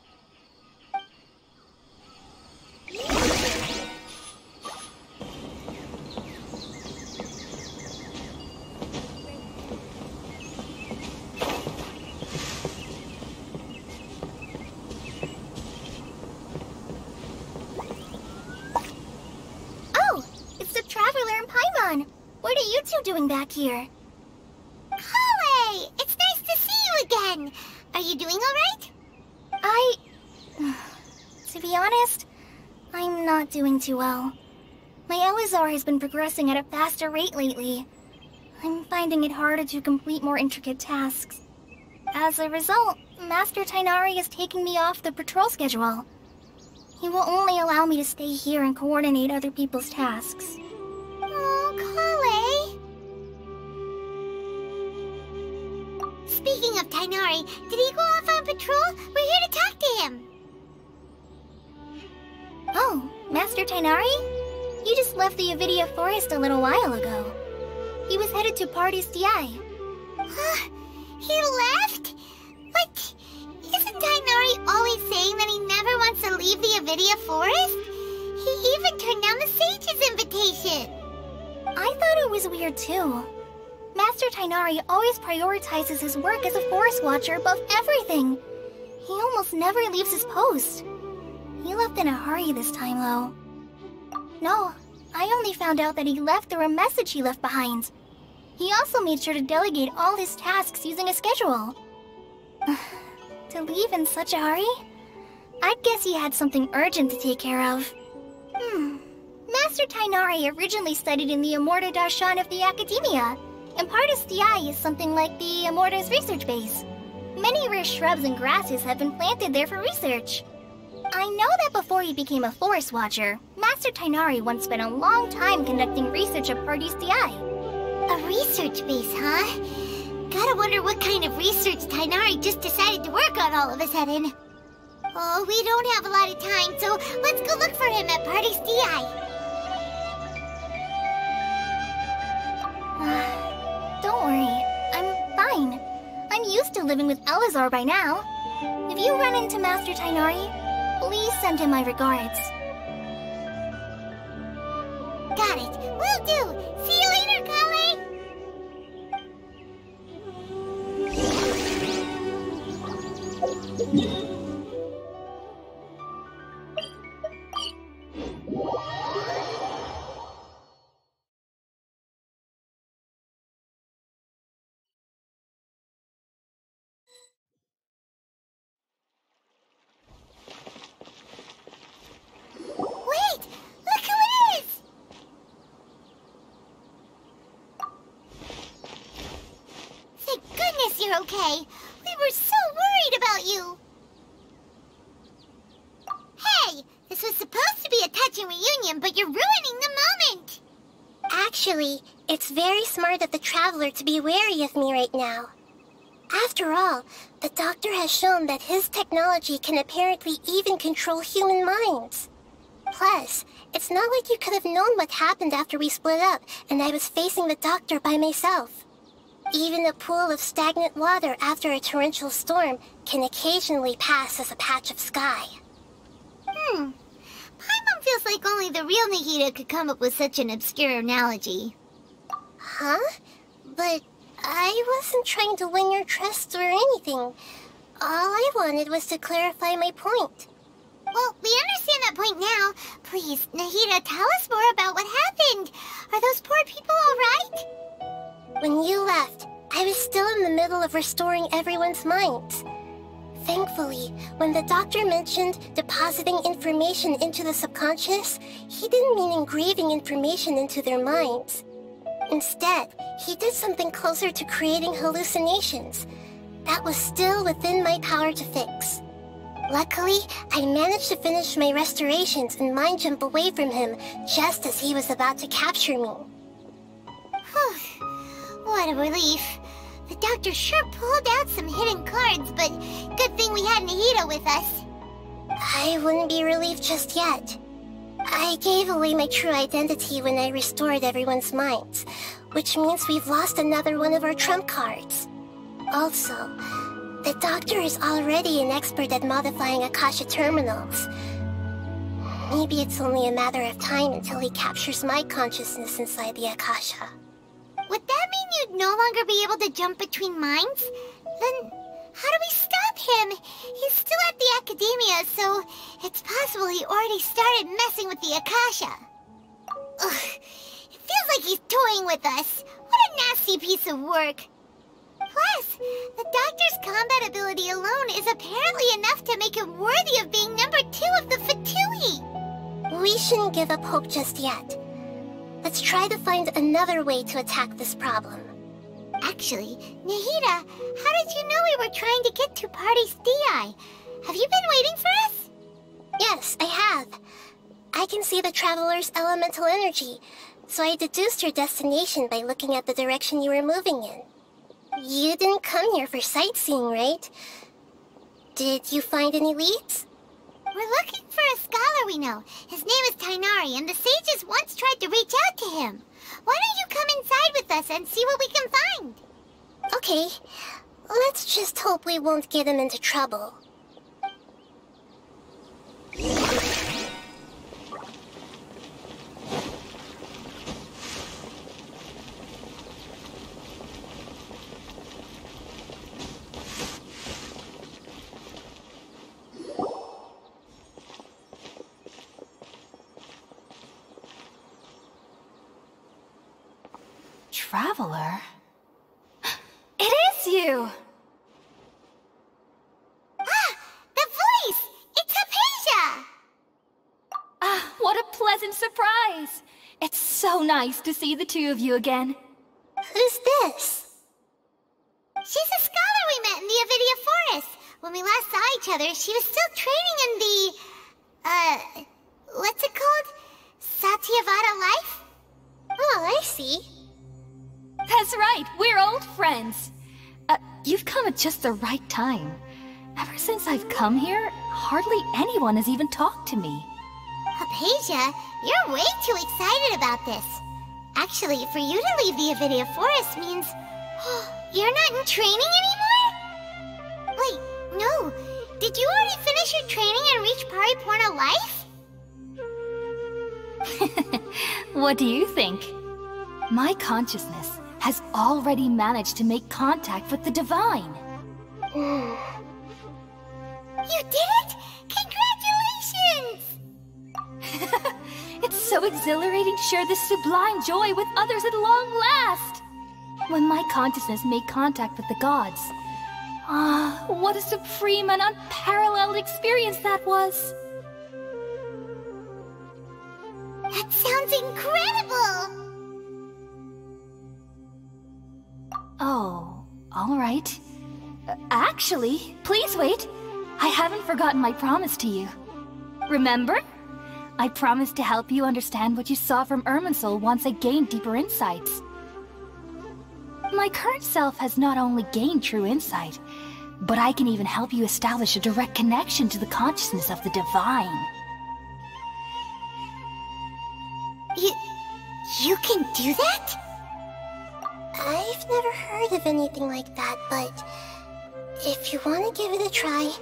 Oh, it's the Traveler and Paimon. What are you two doing back here? Kale! It's nice to see you again. Are you doing all right? To be honest, I'm not doing too well. My Elazar has been progressing at a faster rate lately. I'm finding it harder to complete more intricate tasks. As a result, Master Tighnari is taking me off the patrol schedule. He will only allow me to stay here and coordinate other people's tasks. Oh, Kale. Speaking of Tighnari, did he go off on patrol? We're here to talk to him. Oh, Master Tighnari? You just left the Avidia Forest a little while ago. He was headed to Party's DI. He left? But isn't Tighnari always saying that he never wants to leave the Avidia Forest? He even turned down the Sage's invitation. I thought it was weird too. Master Tighnari always prioritizes his work as a forest watcher above everything. He almost never leaves his post. He left in a hurry this time, though. No, I only found out that he left through a message he left behind. He also made sure to delegate all his tasks using a schedule. To leave in such a hurry? I'd guess he had something urgent to take care of. Master Tighnari originally studied in the Immorta Darshan of the Academia, and Partis DI is something like the Immorta's research base. Many rare shrubs and grasses have been planted there for research. I know that before he became a forest watcher, Master Tighnari once spent a long time conducting research at Partis DI. A research base, huh? Gotta wonder what kind of research Tighnari just decided to work on all of a sudden. Oh, we don't have a lot of time, so let's go look for him at Party's DI. Don't worry, I'm fine. I'm used to living with Elazar by now. If you run into Master Tighnari, please send him my regards. Got it. Will do. See you later, Kale. You're okay. We were so worried about you. Hey, this was supposed to be a touching reunion, but you're ruining the moment. Actually, it's very smart of the Traveler to be wary of me right now. After all, the Doctor has shown that his technology can apparently even control human minds. Plus, it's not like you could have known what happened after we split up and I was facing the Doctor by myself. Even a pool of stagnant water after a torrential storm can occasionally pass as a patch of sky. Paimon feels like only the real Nahida could come up with such an obscure analogy. Huh? But I wasn't trying to win your trust or anything. All I wanted was to clarify my point. Well, we understand that point now. Please, Nahida, tell us more about what happened. Are those poor people all right? When you left, I was still in the middle of restoring everyone's minds. Thankfully, when the Doctor mentioned depositing information into the subconscious, he didn't mean engraving information into their minds. Instead, he did something closer to creating hallucinations. That was still within my power to fix. Luckily, I managed to finish my restorations and mind jump away from him just as he was about to capture me. What a relief. The Doctor sure pulled out some hidden cards, but good thing we had Nahida with us. I wouldn't be relieved just yet. I gave away my true identity when I restored everyone's minds, which means we've lost another one of our trump cards. Also, the Doctor is already an expert at modifying Akasha terminals. Maybe it's only a matter of time until he captures my consciousness inside the Akasha. Would that mean you'd no longer be able to jump between minds? Then how do we stop him? He's still at the Academia, so it's possible he already started messing with the Akasha. Ugh, it feels like he's toying with us. What a nasty piece of work. Plus, the Doctor's combat ability alone is apparently enough to make him worthy of being number 2 of the Fatui. We shouldn't give up hope just yet. Let's try to find another way to attack this problem. Actually, Nahida, how did you know we were trying to get to Party's DI? Have you been waiting for us? Yes, I have. I can see the Traveler's elemental energy, so I deduced your destination by looking at the direction you were moving in. You didn't come here for sightseeing, right? Did you find any leads? We're looking for a scholar we know. His name is Tighnari, and the sages once tried to reach out to him. Why don't you come inside with us and see what we can find? Okay, let's just hope we won't get him into trouble. Traveler? It is you! Ah! The voice! It's Hypatia! Ah, what a pleasant surprise! It's so nice to see the two of you again. Who's this? She's a scholar we met in the Avidia Forest. When we last saw each other, she was still training in the... what's it called? Satyavada life? Oh, I see. That's right, we're old friends. You've come at just the right time. Ever since I've come here, hardly anyone has even talked to me. Hypatia, you're way too excited about this. Actually, for you to leave the Avidia Forest means... you're not in training anymore? Wait, no. Did you already finish your training and reach Paripurna life? What do you think? My consciousness has already managed to make contact with the divine. You did it! Congratulations! It's so exhilarating to share this sublime joy with others at long last! When my consciousness made contact with the gods. Ah, what a supreme and unparalleled experience that was! That sounds incredible! Oh, all right. Actually, please wait. I haven't forgotten my promise to you. Remember? I promised to help you understand what you saw from Irminsul once I gained deeper insights. My current self has not only gained true insight, but I can even help you establish a direct connection to the consciousness of the divine. You can do that? I've never heard of anything like that, but if you want to give it a try,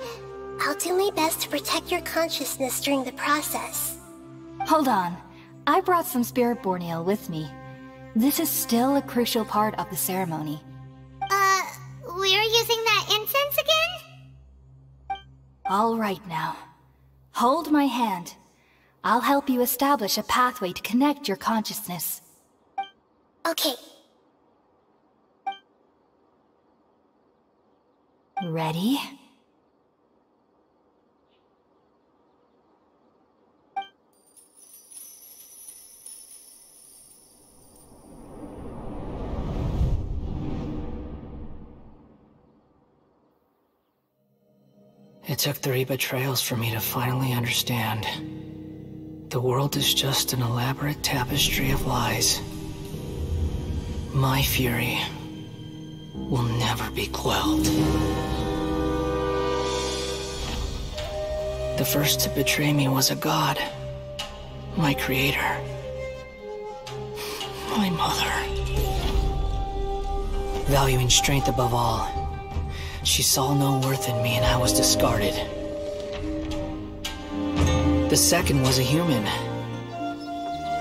I'll do my best to protect your consciousness during the process. Hold on. I brought some spirit borneal with me. This is still a crucial part of the ceremony. We're using that incense again? All right now. Hold my hand. I'll help you establish a pathway to connect your consciousness. Okay. Ready? It took 3 betrayals for me to finally understand. The world is just an elaborate tapestry of lies. My fury will never be quelled. The first to betray me was a god. My creator. My mother. Valuing strength above all, she saw no worth in me and I was discarded. The second was a human.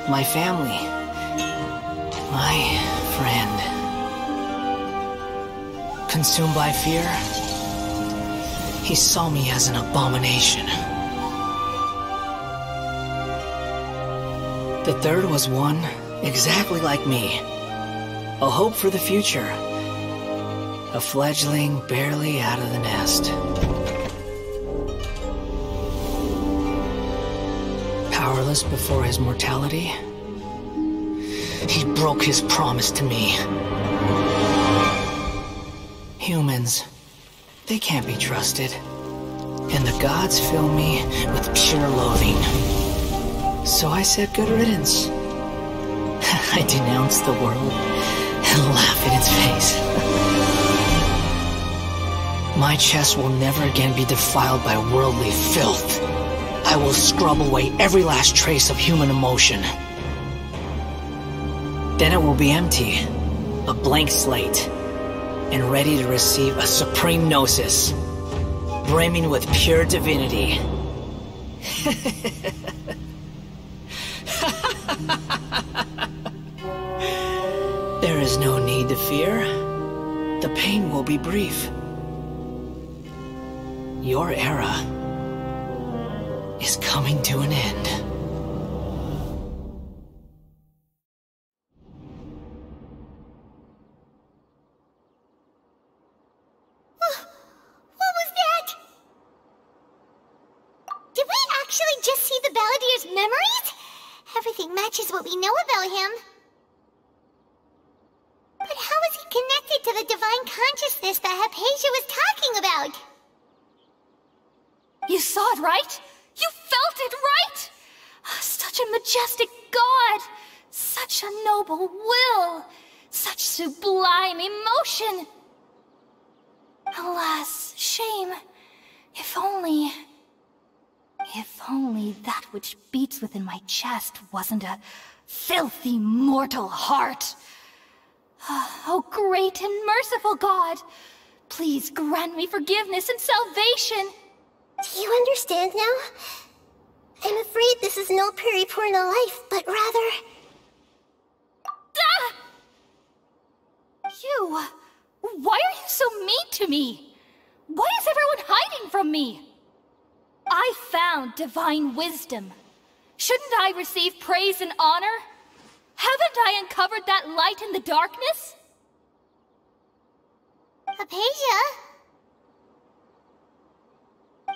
My family. My friend. Consumed by fear, he saw me as an abomination. The third was one exactly like me. A hope for the future. A fledgling barely out of the nest. Powerless before his mortality, he broke his promise to me. Humans, they can't be trusted. And the gods fill me with pure loathing. So I said good riddance. I denounce the world and laugh in its face. My chest will never again be defiled by worldly filth. I will scrub away every last trace of human emotion. Then it will be empty, a blank slate, and ready to receive a supreme gnosis, brimming with pure divinity. There is no need to fear. The pain will be brief. Your era is coming to an end. What was that? Did we actually just see the Balladier's memories? Everything matches what we know about him. But how is he connected to the divine consciousness that Hypatia was talking about? You saw it, right? You felt it, right? Such a majestic god! Such a noble will! Such sublime emotion! Alas, shame. If only that which beats within my chest wasn't a filthy mortal heart. Oh, great and merciful God! Please grant me forgiveness and salvation! Do you understand now? I'm afraid this is no Purna life, but rather... Ah! You... Why are you so mean to me? Why is everyone hiding from me? I found divine wisdom. Shouldn't I receive praise and honor? Haven't I uncovered that light in the darkness? Hypatia?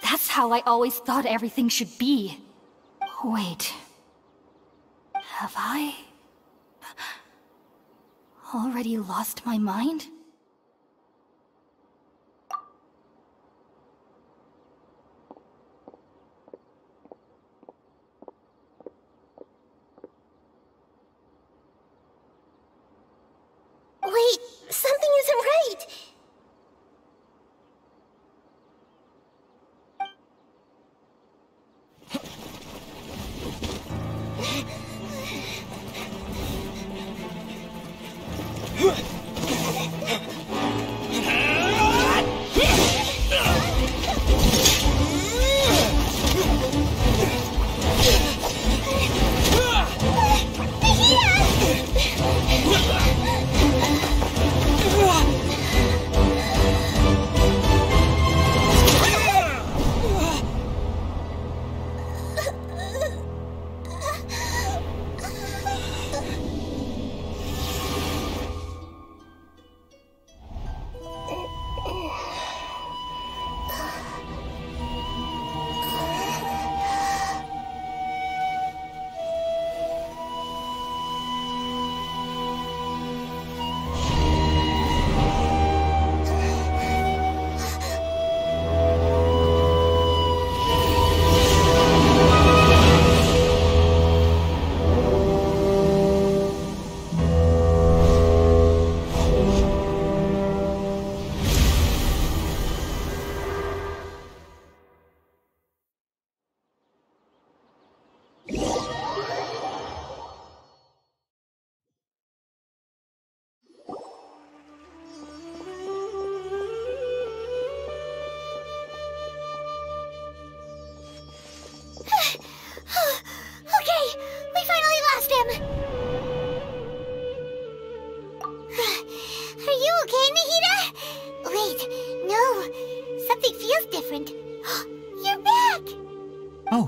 That's how I always thought everything should be. Wait. Have I... already lost my mind? Wait, something isn't right.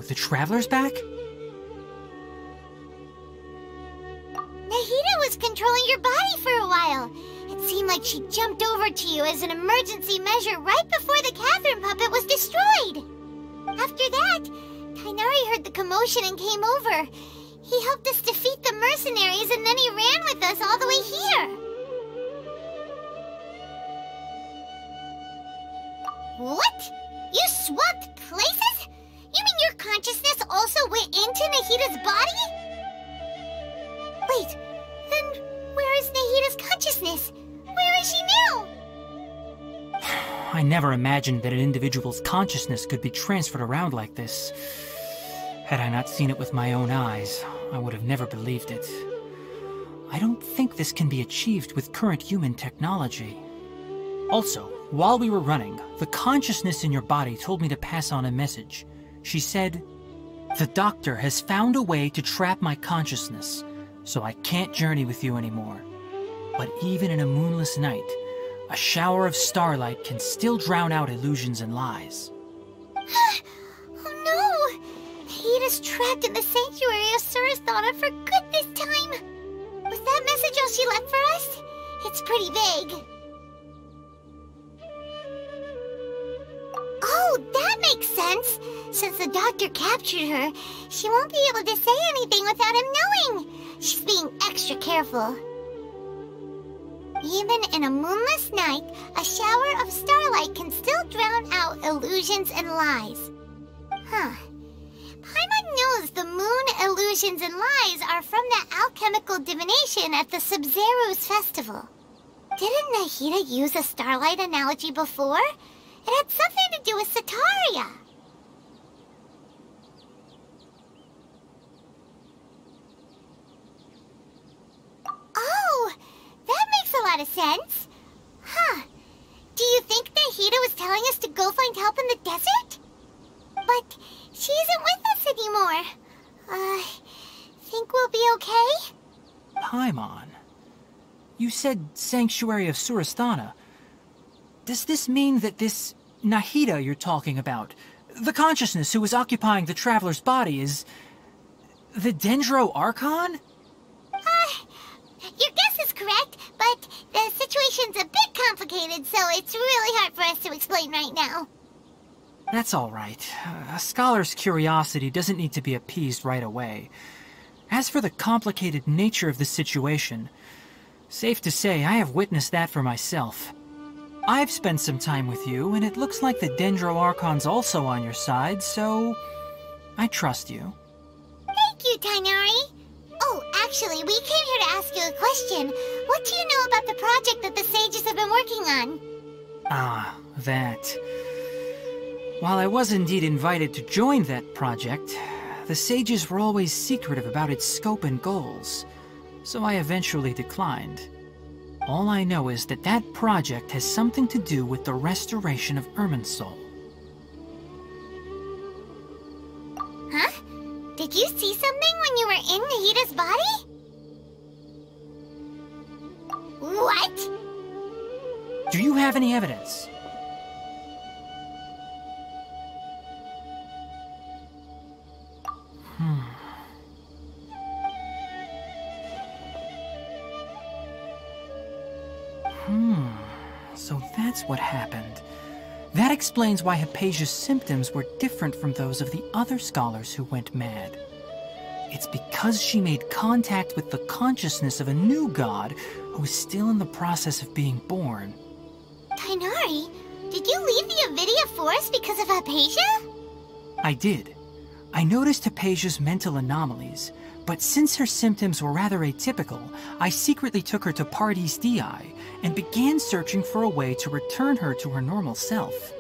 The Traveler's back? Nahida was controlling your body for a while. It seemed like she jumped over to you as an emergency measure right before the Katheryne puppet was destroyed. After that, Tighnari heard the commotion and came over. He helped us defeat the mercenaries and then he ran with us all the way here. What? You swapped places? You mean your consciousness also went into Nahida's body? Wait, then where is Nahida's consciousness? Where is she now? I never imagined that an individual's consciousness could be transferred around like this. Had I not seen it with my own eyes, I would have never believed it. I don't think this can be achieved with current human technology. Also, while we were running, the consciousness in your body told me to pass on a message. She said, "The doctor has found a way to trap my consciousness, so I can't journey with you anymore. But even in a moonless night, a shower of starlight can still drown out illusions and lies." Oh no! Nahita's trapped in the sanctuary of Surasthana for good this time. Was that message all she left for us? It's pretty vague. Oh, that makes sense. Since the doctor captured her, she won't be able to say anything without him knowing. She's being extra careful. Even in a moonless night, a shower of starlight can still drown out illusions and lies. Huh. Paimon knows the moon illusions and lies are from the alchemical divination at the Sub-Zero's festival. Didn't Nahita use a starlight analogy before? It had something to do with Sataria. Oh, that makes a lot of sense. Huh. Do you think Nahita was telling us to go find help in the desert? But she isn't with us anymore. Think we'll be okay? Paimon, you said Sanctuary of Surasthana. Does this mean that this Nahita you're talking about, the consciousness who was occupying the traveler's body, is the Dendro Archon? Your guess is correct, but the situation's a bit complicated, so it's really hard for us to explain right now. That's all right. A scholar's curiosity doesn't need to be appeased right away. As for the complicated nature of the situation, safe to say I have witnessed that for myself. I've spent some time with you, and it looks like the Dendro Archon's also on your side, so I trust you. Thank you, Tighnari. Oh, actually, we came here to ask you a question. What do you know about the project that the sages have been working on? Ah, that. While I was indeed invited to join that project, the sages were always secretive about its scope and goals, so I eventually declined. All I know is that that project has something to do with the restoration of Irminsul. Huh? Did you see something when you were in Nahita's body? What? Do you have any evidence? So that's what happened. That explains why Hypatia's symptoms were different from those of the other scholars who went mad. It's because she made contact with the consciousness of a new god who is still in the process of being born. Tighnari, did you leave the Avidia Forest because of Hypatia? I did. I noticed Hypatia's mental anomalies, but since her symptoms were rather atypical, I secretly took her to Pardes Dii and began searching for a way to return her to her normal self.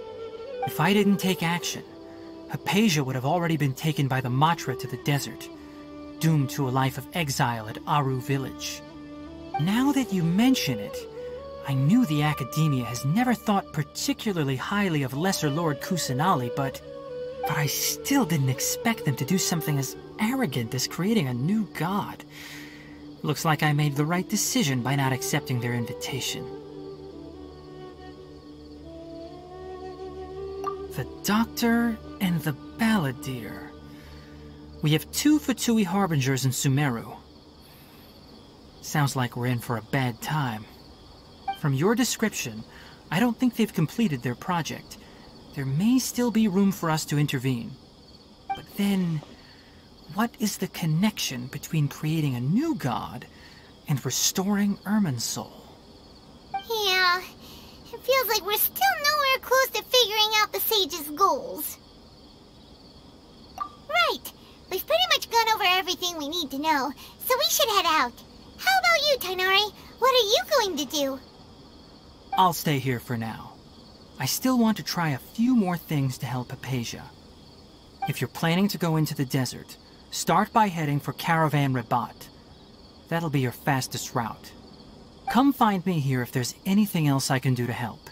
If I didn't take action, Hypatia would have already been taken by the Matra to the desert, doomed to a life of exile at Aru village. Now that you mention it, I knew the Academia has never thought particularly highly of Lesser Lord Kusanali, but I still didn't expect them to do something as arrogant as creating a new god. Looks like I made the right decision by not accepting their invitation. The Doctor and the Balladeer. We have 2 Fatui Harbingers in Sumeru. Sounds like we're in for a bad time. From your description, I don't think they've completed their project. There may still be room for us to intervene. But then, what is the connection between creating a new god and restoring Irminsul? Yeah, it feels like we're still nowhere close to figuring out the sage's goals. Right, we've pretty much gone over everything we need to know, so we should head out. How about you, Tighnari? What are you going to do? I'll stay here for now. I still want to try a few more things to help Hypatia. If you're planning to go into the desert, start by heading for Caravan Rabat. That'll be your fastest route. Come find me here if there's anything else I can do to help.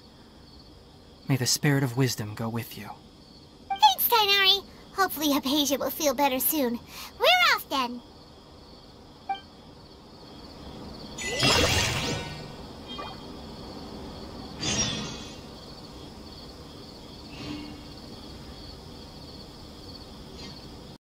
May the spirit of wisdom go with you. Thanks, Katheryne. Hopefully Hypatia will feel better soon. We're off then.